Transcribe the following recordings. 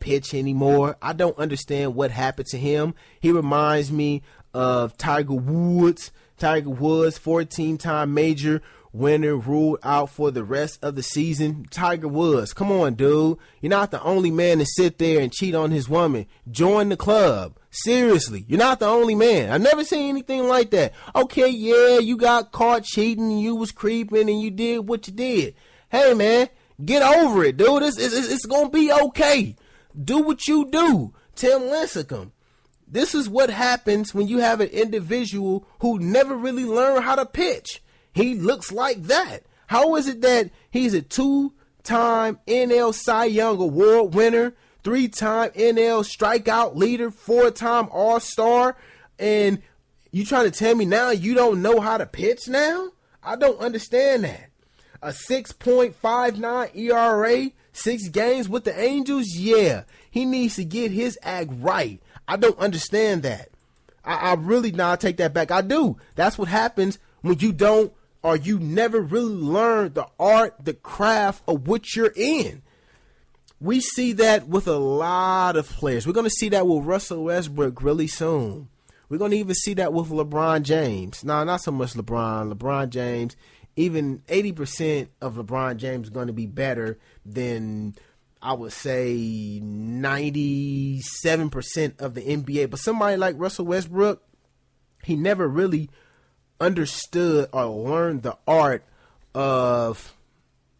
pitch anymore. I don't understand what happened to him. He reminds me of Tiger Woods. Tiger Woods, 14-time major winner, ruled out for the rest of the season. Tiger Woods, come on, dude. You're not the only man to sit there and cheat on his woman. Join the club. Seriously, you're not the only man. I've never seen anything like that. Okay, yeah, you got caught cheating, and you was creeping, and you did what you did. Hey, man, get over it, dude. It's going to be okay. Do what you do. Tim Lincecum. This is what happens when you have an individual who never really learned how to pitch. He looks like that. How is it that he's a 2-time NL Cy Young Award winner, 3-time NL strikeout leader, 4-time All-Star, and you trying to tell me now you don't know how to pitch now? I don't understand that. A 6.59 ERA, 6 games with the Angels? Yeah, he needs to get his act right. I don't understand that. I really not take that back. I do. That's what happens when you don't, or you never really learn the art, the craft of what you're in. We see that with a lot of players. We're going to see that with Russell Westbrook really soon. We're going to even see that with LeBron James. No, not so much LeBron. LeBron James, even 80% of LeBron James is going to be better than, I would say, 97% of the NBA. But somebody like Russell Westbrook, he never really understood or learned the art of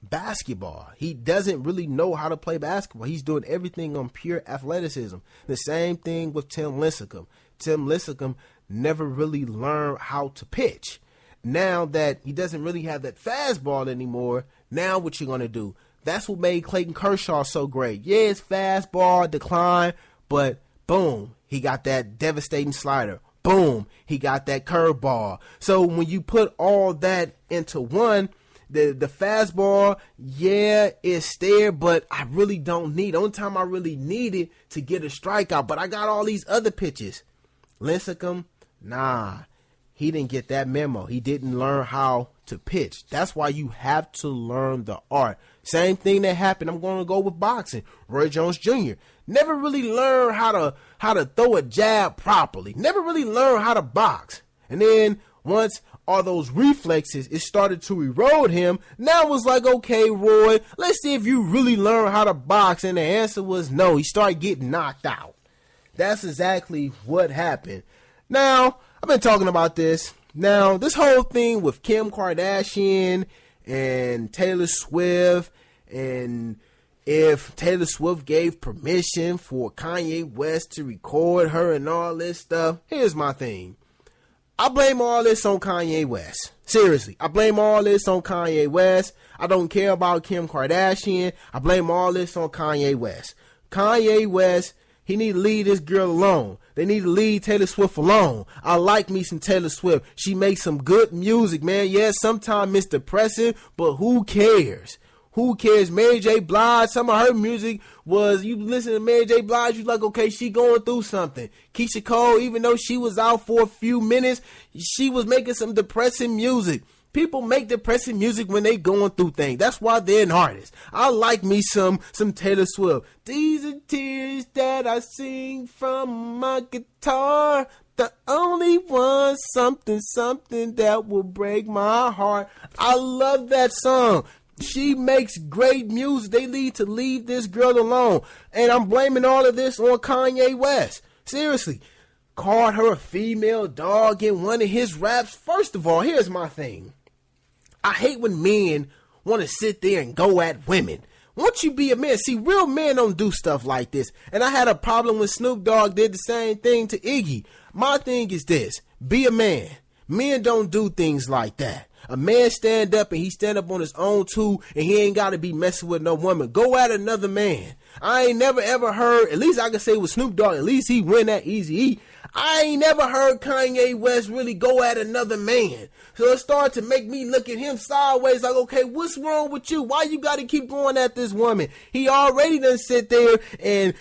basketball. He doesn't really know how to play basketball. He's doing everything on pure athleticism. The same thing with Tim Lincecum. Tim Lincecum never really learned how to pitch. Now that he doesn't really have that fastball anymore, now what you going to do? That's what made Clayton Kershaw so great. Yeah, it's fastball, decline, but boom, he got that devastating slider. Boom, he got that curveball. So when you put all that into one, the fastball, yeah, it's there, but I really don't need it. Only time I really need it to get a strikeout, but I got all these other pitches. Lincecum, nah, he didn't get that memo. He didn't learn how to pitch. That's why you have to learn the art. Same thing that happened. I'm going to go with boxing. Roy Jones Jr. never really learned how to throw a jab properly. Never really learned how to box. And then once all those reflexes, it started to erode him. Now it was like, okay, Roy, let's see if you really learn how to box. And the answer was no. He started getting knocked out. That's exactly what happened. Now, I've been talking about this. Now, this whole thing with Kim Kardashian and Taylor Swift, and if Taylor Swift gave permission for Kanye West to record her and all this stuff, here's my thing. I blame all this on Kanye West. Seriously, I blame all this on Kanye West. I don't care about Kim Kardashian. I blame all this on Kanye West. Kanye West, he need to leave this girl alone. They need to leave Taylor Swift alone. I like me some Taylor Swift. She makes some good music, man. Yes, sometimes it's depressing, but who cares? Who cares? Mary J. Blige, some of her music was, you listen to Mary J. Blige, you like, okay, she going through something. Keisha Cole, even though she was out for a few minutes, she was making some depressing music. People make depressing music when they going through things. That's why they're an artist. I like me some Taylor Swift. These are tears that I sing from my guitar. The only one, something that will break my heart. I love that song. She makes great music. They need to leave this girl alone. And I'm blaming all of this on Kanye West. Seriously. Called her a female dog in one of his raps. First of all, here's my thing. I hate when men want to sit there and go at women. Once you be a man, see, real men don't do stuff like this. And I had a problem when Snoop Dogg did the same thing to Iggy. My thing is this. Be a man. Men don't do things like that. A man stand up and he stand up on his own too, and he ain't got to be messing with no woman. Go at another man. I ain't never ever heard, at least I can say with Snoop Dogg, at least he win that Eazy-E. I ain't never heard Kanye West really go at another man. So it started to make me look at him sideways like, okay, what's wrong with you? Why you got to keep going at this woman? He already done sit there and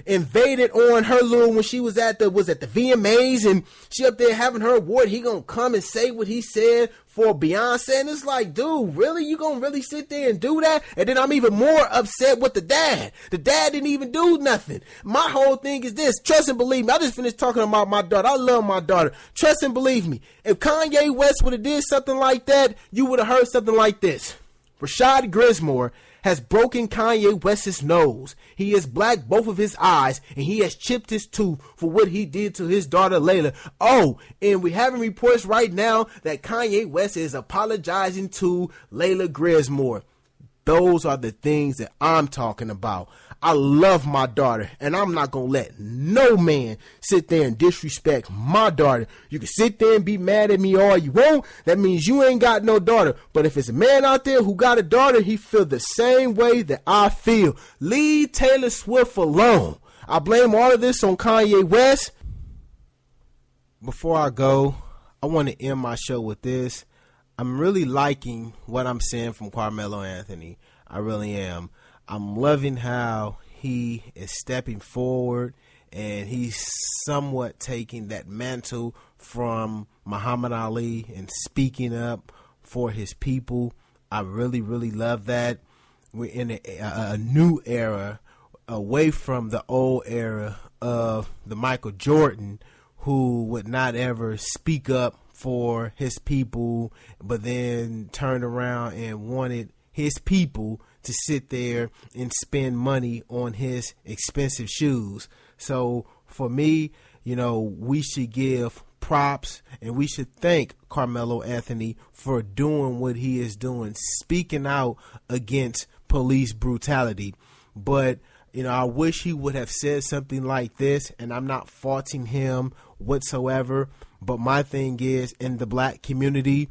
invaded on her little, when she was at the VMAs and she up there having her award. He gonna come and say what he said for Beyonce. And it's like, dude, really? You gonna really sit there and do that? And then I'm even more upset with the dad. The dad didn't even do nothing. My whole thing is this. Trust and believe me. I just finished talking about my daughter. I love my daughter. Trust and believe me. If Kanye West would have did something like that, you would have heard something like this. Rashad Grismore has broken Kanye West's nose. He has blacked both of his eyes, and he has chipped his tooth for what he did to his daughter Layla. Oh, and we having reports right now that Kanye West is apologizing to Layla Grismore. Those are the things that I'm talking about. I love my daughter, and I'm not going to let no man sit there and disrespect my daughter. You can sit there and be mad at me all you want. That means you ain't got no daughter. But if it's a man out there who got a daughter, he feel the same way that I feel. Leave Taylor Swift alone. I blame all of this on Kanye West. Before I go, I want to end my show with this. I'm really liking what I'm seeing from Carmelo Anthony. I really am. I'm loving how he is stepping forward and he's somewhat taking that mantle from Muhammad Ali and speaking up for his people. I really, really love that. We're in a new era, away from the old era of the Michael Jordan, who would not ever speak up for his people, but then turned around and wanted his people to sit there and spend money on his expensive shoes. So for me, we should give props and we should thank Carmelo Anthony for doing what he is doing, speaking out against police brutality. But I wish he would have said something like this, and I'm not faulting him whatsoever. But my thing is, in the black community,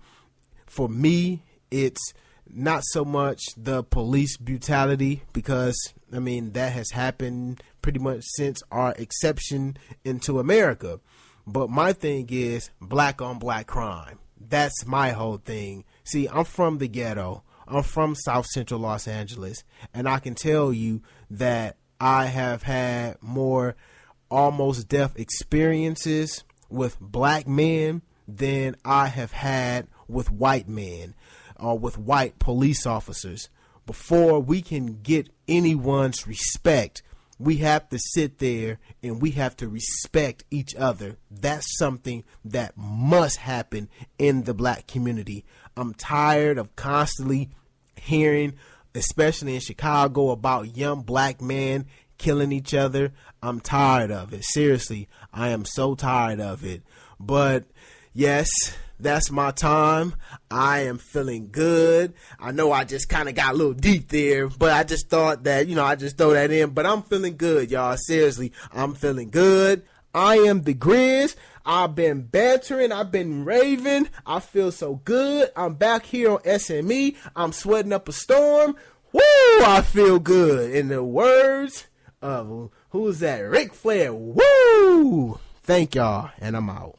for me, it's not so much the police brutality, because, that has happened pretty much since our exception into America. But my thing is black on black crime. That's my whole thing. See, I'm from the ghetto. I'm from South Central Los Angeles, and I can tell you that I have had more almost death experiences with black men than I have had with white men or with white police officers. Before we can get anyone's respect, we have to sit there and we have to respect each other. That's something that must happen in the black community. I'm tired of constantly hearing, especially in Chicago, about young black men killing each other. I'm tired of it. Seriously, I am so tired of it. But yes, that's my time. I am feeling good. I know I just kind of got a little deep there, but I just thought that, I just throw that in. But I'm feeling good, y'all. Seriously, I'm feeling good. I am the Grizz. I've been bantering. I've been raving. I feel so good. I'm back here on SME. I'm sweating up a storm. Woo! I feel good. In the words of, who's that? Ric Flair. Woo! Thank y'all, and I'm out.